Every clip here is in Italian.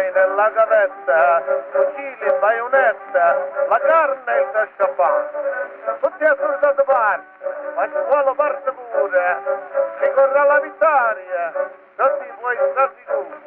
armi nella gavetta, fucili, baionetta, la carne e il casciapane. Tutti a soldato parte, ma ci vuole parte pure, si corre alla vittoria, non ti puoi stare sicuro.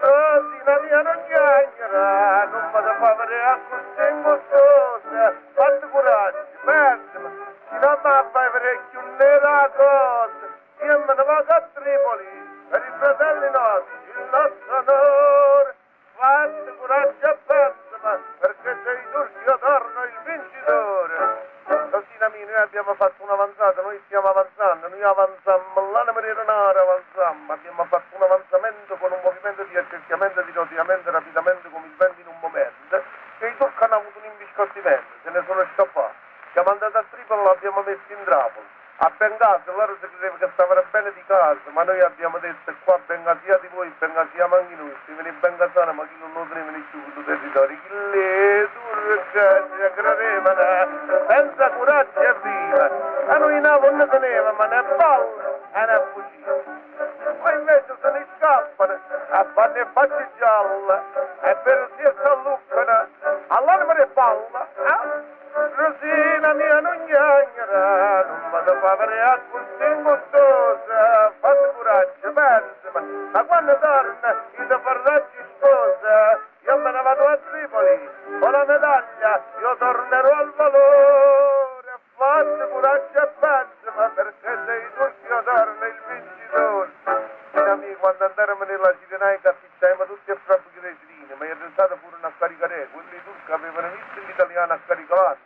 Così la mia non chiacchiera, non vado a fare a così ingustosa, fate coraggio, perdima, se non mi fai parecchio nera cosa, io me ne vado a Tripoli, per i fratelli nostri, il nostro onore, fate coraggio e perdima, perché se i turchi tornano il vincitore. Così noi abbiamo fatto un'avanzata, noi stiamo avanzando, noi avanzammo, l'anima meridionale avanzammo, abbiamo fatto un avanzamento con un movimento di accerchiamento, di roteamento rapidamente come il vento in un momento, e i turchi hanno avuto un imbiscottimento, se ne sono scappati. Siamo andati a Tripoli, l'abbiamo messo in Trapoli. A Bengasi loro si credeva che stavano bene di casa, ma noi abbiamo detto qua bengasiati voi, bengasiamo anche noi, se viene bengasano ma chi non lo tenevano più sul territorio, chi le turche ci credevano, senza coraggio e viva, a noi non ne teneva, ma ne palle e ne fucile. Poi invece se ne scappano, a fanno e facce gialle, e per si s'alluccano, all'anima di palla, Rosina mia non chiacchiera, non vado a fare a così ingustosa, fate coraggio, pensima, ma quando torna il farraccio sposa, io me ne vado a Tripoli, con la medaglia io tornerò al valore, fate coraggio e pensima, perché se i turchi torna il vincitore. Amici, quando andarono nella Cirenaica affittammo tutti a proprio gresidini, ma è restato pure una caricare, quelli turchi avevano visto l'italiano a caricare,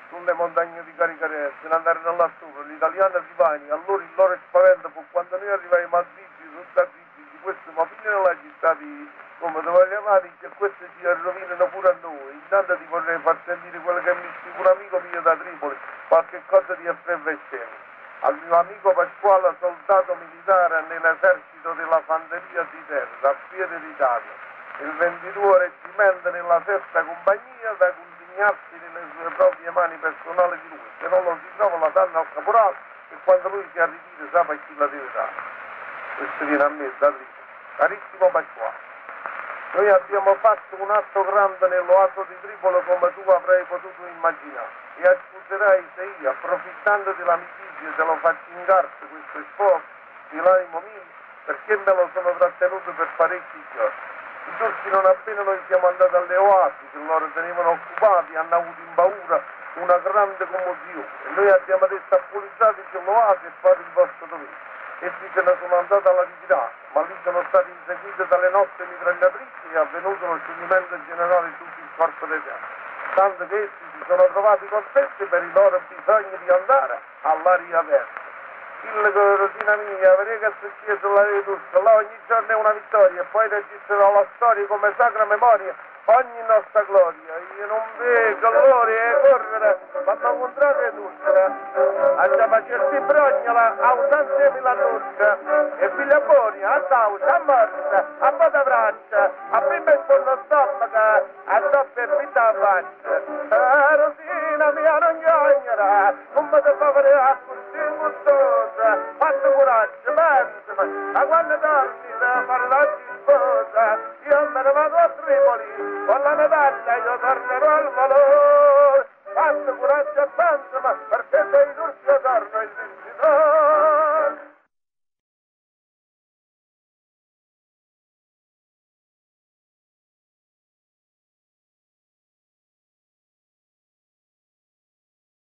sulle montagne di Caricarese, se ne andarono là sopra, l'italiano si pani, allora il loro spavento fu quando noi arrivavamo a Zigi, sotto a Zigi, questo ma fino nella città di come dove chiamati, che questi si rovinano pure a noi, intanto ti vorrei far sentire quello che mi disse un amico mio da Tripoli, qualche cosa di effervescente. Al mio amico Pasquale, soldato militare nell'esercito della fanteria di terra, a Piede d'Italia, il 22 reggimento nella sesta compagnia da consegnarsi nelle sue proprie mani personali di lui. Se non lo si trova la danno al caporale e quando lui si arritira sa per chi la deve dare. Questo viene a me da lì. Carissimo Pasquale, noi abbiamo fatto un atto grande nell'oaso di Tripoli come tu avrai potuto immaginare e accuserai se io, approfittando dell'amicizia, te lo faccio in carte questo sforzo di l'animo mio, perché me lo sono trattenuto per parecchi giorni. I turchi non appena noi siamo andati alle oasi, che loro tenevano occupati, hanno avuto in paura una grande commozione e noi abbiamo detto appolizzateci l'oasi e fate il vostro dovere. Essi se ne sono andati alla ritirata, ma lì sono stati inseguiti dalle nostre mitragliatrici e è avvenuto lo scioglimento generale di tutto il corpo dei fianchi, tanto che essi si sono trovati contenti per i loro bisogni di andare all'aria aperta. Il Rosina mia, vedete che è successo alla Turca, là ogni giorno è una vittoria e poi registrerò la storia come sacra memoria ogni nostra gloria. Io non vedo gloria e correre, ma mi incontrate turca, a Giapacerti Brognola, a Usanzemi la turca, e figlia buoni, a Tausa, a Morsa, a Bodavraccia, a Pimba e Sponno Stomaca, a Doppia e Vita a Faccia. Rosina mia non chiagnera, non mi devo fare a così gustosa, fatto coraggio, pensami, ma quando torni da parlarci sposa, io me ne vado a Tripoli, con la medaglia io tornerò al valore, fatto coraggio e pensami, perché sei turco torno il vincitore.